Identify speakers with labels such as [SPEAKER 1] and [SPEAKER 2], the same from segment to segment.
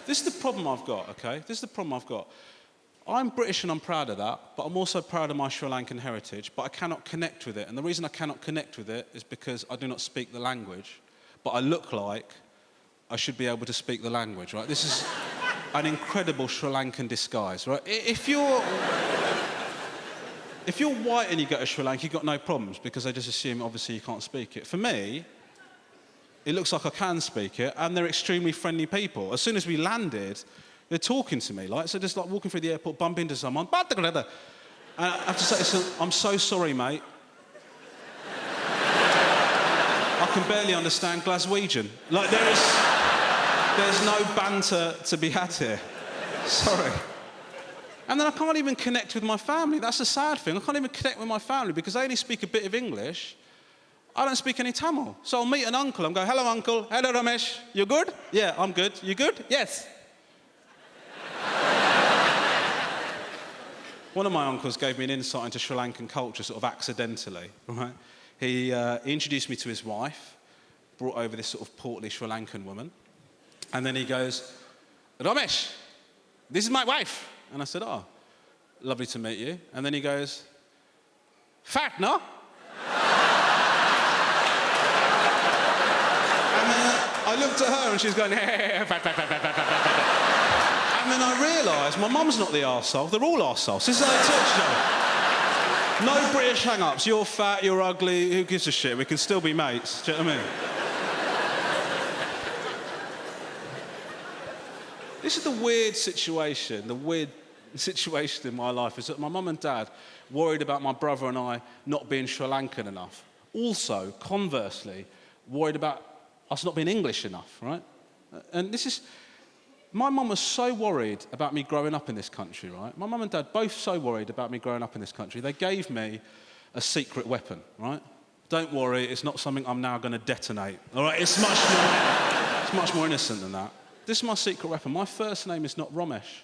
[SPEAKER 1] This is the problem I've got, okay? This is the problem I've got. I'm British and I'm proud of that, but I'm also proud of my Sri Lankan heritage, but I cannot connect with it. And the reason I cannot connect with it is because I do not speak the language, but I look like I should be able to speak the language, right? This is an incredible Sri Lankan disguise, right? If you're white and you go to Sri Lanka, you've got no problems because they just assume, obviously, you can't speak it. For me, it looks like I can speak it, and they're extremely friendly people. As soon as we landed, they're talking to me, like, so just like walking through the airport, bump into someone, and I have to say, listen, I'm so sorry, mate. I can barely understand Glaswegian. Like, there's no banter to be had here. Sorry. And then I can't even connect with my family. That's the sad thing. I can't even connect with my family because they only speak a bit of English. I don't speak any Tamil. So I'll meet an uncle and go, hello, uncle. Hello, Romesh. You good? Yeah, I'm good. You good? Yes. One of my uncles gave me an insight into Sri Lankan culture sort of accidentally, right? He introduced me to his wife, brought over this sort of portly Sri Lankan woman, and then he goes, Romesh, this is my wife. And I said, oh, lovely to meet you. And then he goes, fat, no? And then I looked at her and she's going, fat, fat, fat, fat, fat, fat, fat. And then I realised my mum's not the arsehole, they're all arseholes. This is how they talk to each other. No British hang-ups. You're fat, you're ugly, who gives a shit? We can still be mates. Do you know what I mean? This is the weird situation in my life, is that my mum and dad worried about my brother and I not being Sri Lankan enough. Also, conversely, worried about us not being English enough, right? And this is... My mum was so worried about me growing up in this country, right? My mum and dad both so worried about me growing up in this country, they gave me a secret weapon, right? Don't worry, it's not something I'm now going to detonate, all right? It's much more innocent than that. This is my secret weapon. My first name is not Romesh.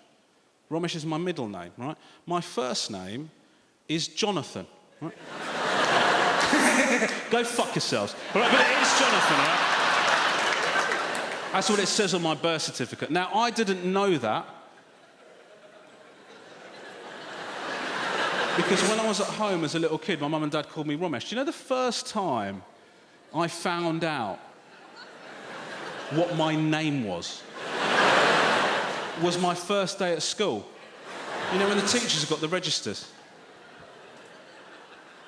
[SPEAKER 1] Romesh is my middle name, right? My first name is Jonathan, right? Go fuck yourselves. All right, but it is Jonathan, right? That's what it says on my birth certificate. Now, I didn't know that because when I was at home as a little kid, my mum and dad called me Romesh. Do you know the first time I found out what my name was my first day at school? You know, when the teachers have got the registers.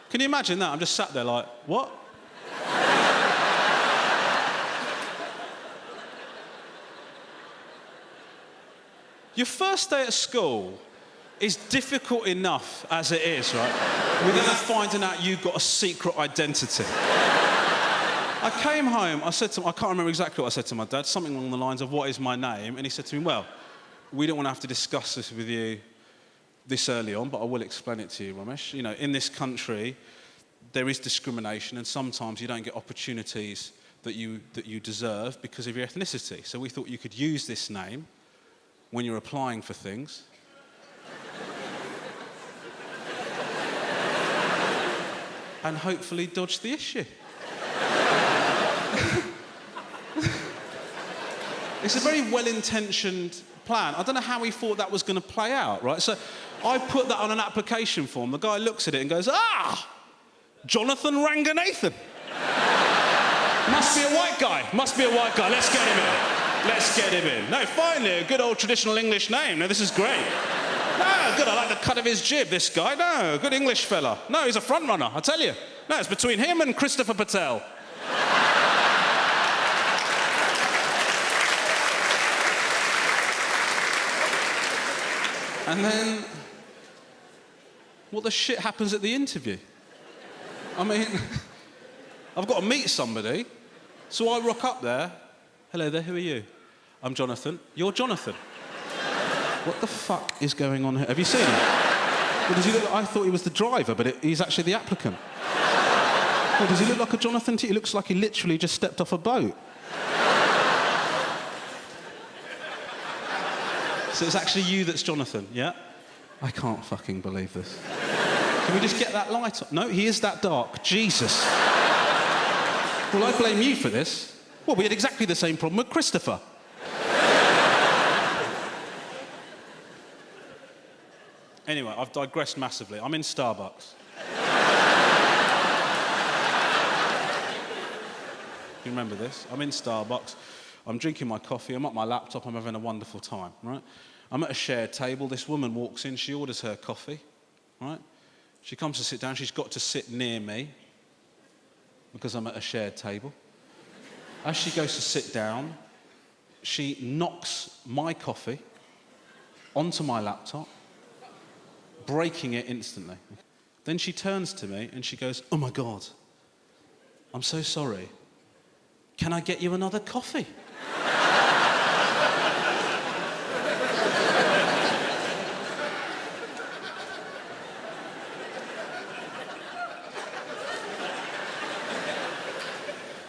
[SPEAKER 1] Can you imagine that? I'm just sat there like, what? Your first day at school is difficult enough as it is, right? Without finding out you've got a secret identity. I came home, I said to him, I can't remember exactly what I said to my dad, something along the lines of, what is my name? And he said to me, well, we don't want to have to discuss this with you this early on, but I will explain it to you, Romesh. You know, in this country, there is discrimination, and sometimes you don't get opportunities that you deserve because of your ethnicity. So we thought you could use this name when you're applying for things. And hopefully dodge the issue. It's a very well-intentioned plan. I don't know how he thought that was going to play out, right? So I put that on an application form. The guy looks at it and goes, Jonathan Ranganathan. Must be a white guy. Must be a white guy. Let's get him in. Let's get him in. No, finally, a good old traditional English name. No, this is great. No, good, I like the cut of his jib, this guy. No, good English fella. No, he's a front runner, I tell you. No, it's between him and Christopher Patel. And then, what the shit happens at the interview? I mean, I've got to meet somebody, so I rock up there. Hello there, who are you? I'm Jonathan. You're Jonathan. What the fuck is going on here? Have you seen him? Well, does he look like, I thought he was the driver, but he's actually the applicant. Well, does he look like a Jonathan to you? He looks like he literally just stepped off a boat. So it's actually you that's Jonathan, yeah? I can't fucking believe this. Can we just get that light on? No, he is that dark. Jesus. Well, I blame you for this. Well, we had exactly the same problem with Christopher. Anyway, I've digressed massively. I'm in Starbucks. You remember this? I'm in Starbucks. I'm drinking my coffee. I'm at my laptop. I'm having a wonderful time, right? I'm at a shared table. This woman walks in. She orders her coffee, right? She comes to sit down. She's got to sit near me because I'm at a shared table. As she goes to sit down, she knocks my coffee onto my laptop, breaking it instantly. Then she turns to me and she goes, "Oh my God, I'm so sorry. Can I get you another coffee?"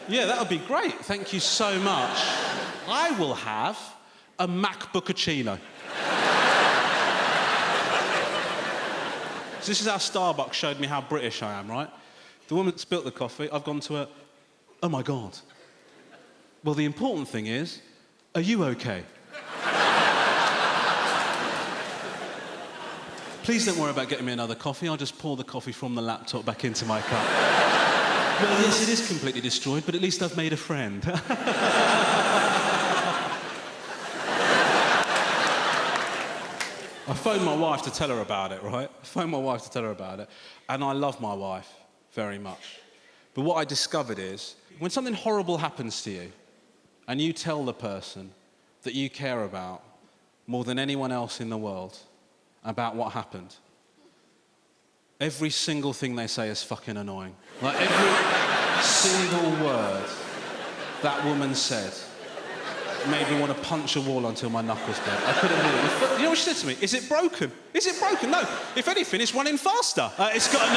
[SPEAKER 1] Yeah, that would be great. Thank you so much. I will have a MacBookachino. So this is how Starbucks showed me how British I am, right? The woman spilt the coffee. I've gone to her, "Oh my God. Well, the important thing is, are you okay?" "Please don't worry about getting me another coffee. I'll just pour the coffee from the laptop back into my cup." "Well, yes, it is completely destroyed, but at least I've made a friend." I phoned my wife to tell her about it, right? And I love my wife very much. But what I discovered is, when something horrible happens to you, and you tell the person that you care about more than anyone else in the world about what happened, every single thing they say is fucking annoying. Like, every single word that woman said made me want to punch a wall until my knuckles bled. I couldn't believe it. You know what she said to me? "Is it broken? Is it broken?" "No. If anything, it's running faster. It's got a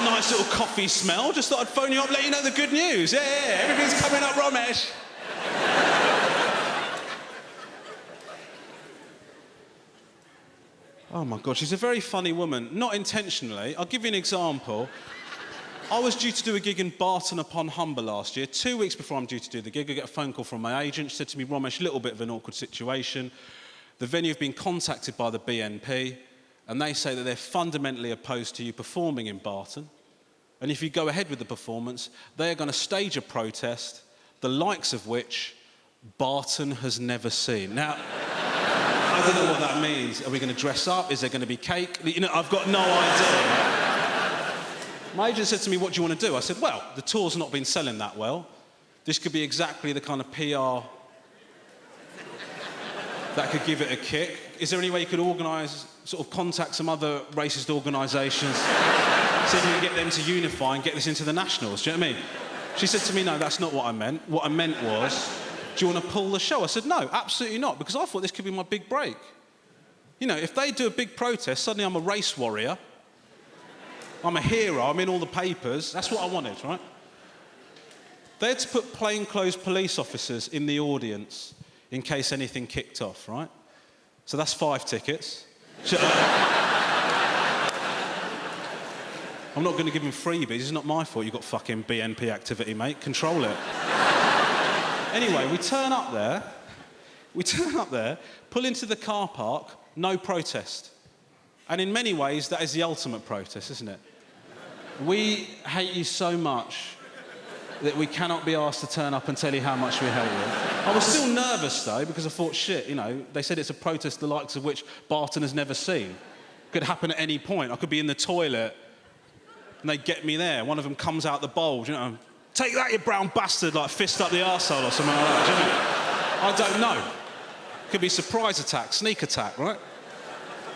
[SPEAKER 1] nice little coffee smell. Just thought I'd phone you up, let you know the good news. Yeah, everything's coming up, Romesh." Oh my God, she's a very funny woman. Not intentionally. I'll give you an example. I was due to do a gig in Barton upon Humber last year. 2 weeks before I'm due to do the gig, I get a phone call from my agent. She said to me, "Romesh, a little bit of an awkward situation. The venue have been contacted by the BNP, and they say that they're fundamentally opposed to you performing in Barton. And if you go ahead with the performance, they are going to stage a protest, the likes of which Barton has never seen." Now, I don't know what that means. Are we going to dress up? Is there going to be cake? You know, I've got no idea. My agent said to me, "What do you want to do?" I said, "Well, the tour's not been selling that well. This could be exactly the kind of PR that could give it a kick. Is there any way you could organise, sort of contact some other racist organisations, see if you can get them to unify and get this into the Nationals?" Do you know what I mean? She said to me, "No, that's not what I meant. What I meant was, do you want to pull the show?" I said, "No, absolutely not, because I thought this could be my big break. You know, if they do a big protest, suddenly I'm a race warrior. I'm a hero, I'm in all the papers." That's what I wanted, right? They had to put plainclothes police officers in the audience in case anything kicked off, right? So that's 5 tickets. I'm not going to give them freebies. It's not my fault you've got fucking BNP activity, mate. Control it. Anyway, we turn up there, pull into the car park, no protest. And in many ways, that is the ultimate protest, isn't it? We hate you so much that we cannot be asked to turn up and tell you how much we hate you. I was still nervous, though, because I thought, shit, you know, they said it's a protest the likes of which Barton has never seen. Could happen at any point. I could be in the toilet and they get me there. One of them comes out the bulge, you know, "Take that, you brown bastard," like fist up the arsehole or something like that. Do you know? I don't know. Could be surprise attack, sneak attack, right?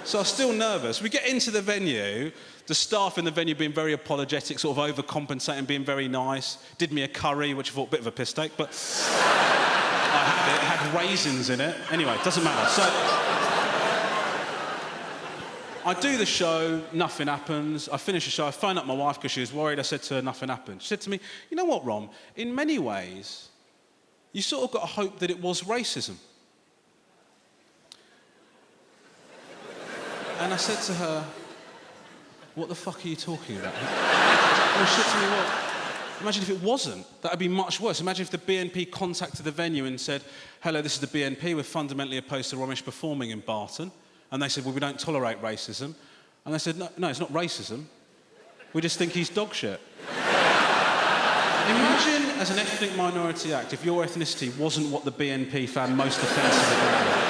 [SPEAKER 1] So I was still nervous. We get into the venue, the staff in the venue being very apologetic, sort of overcompensating, being very nice. Did me a curry, which I thought a bit of a piss take, but I had it. It had raisins in it. Anyway, it doesn't matter. So I do the show, nothing happens. I finish the show, I phone up my wife because she was worried. I said to her, nothing happened. She said to me, "You know what, Rom? In many ways, you sort of got to hope that it was racism." And I said to her, "What the fuck are you talking about?" And she said to me, "Well, imagine if it wasn't. That would be much worse. Imagine if the BNP contacted the venue and said, 'Hello, this is the BNP. We're fundamentally opposed to Romesh performing in Barton. And they said, well, we don't tolerate racism. And they said, no, it's not racism. We just think he's dog shit. Imagine, as an ethnic minority act, if your ethnicity wasn't what the BNP found most offensive about you.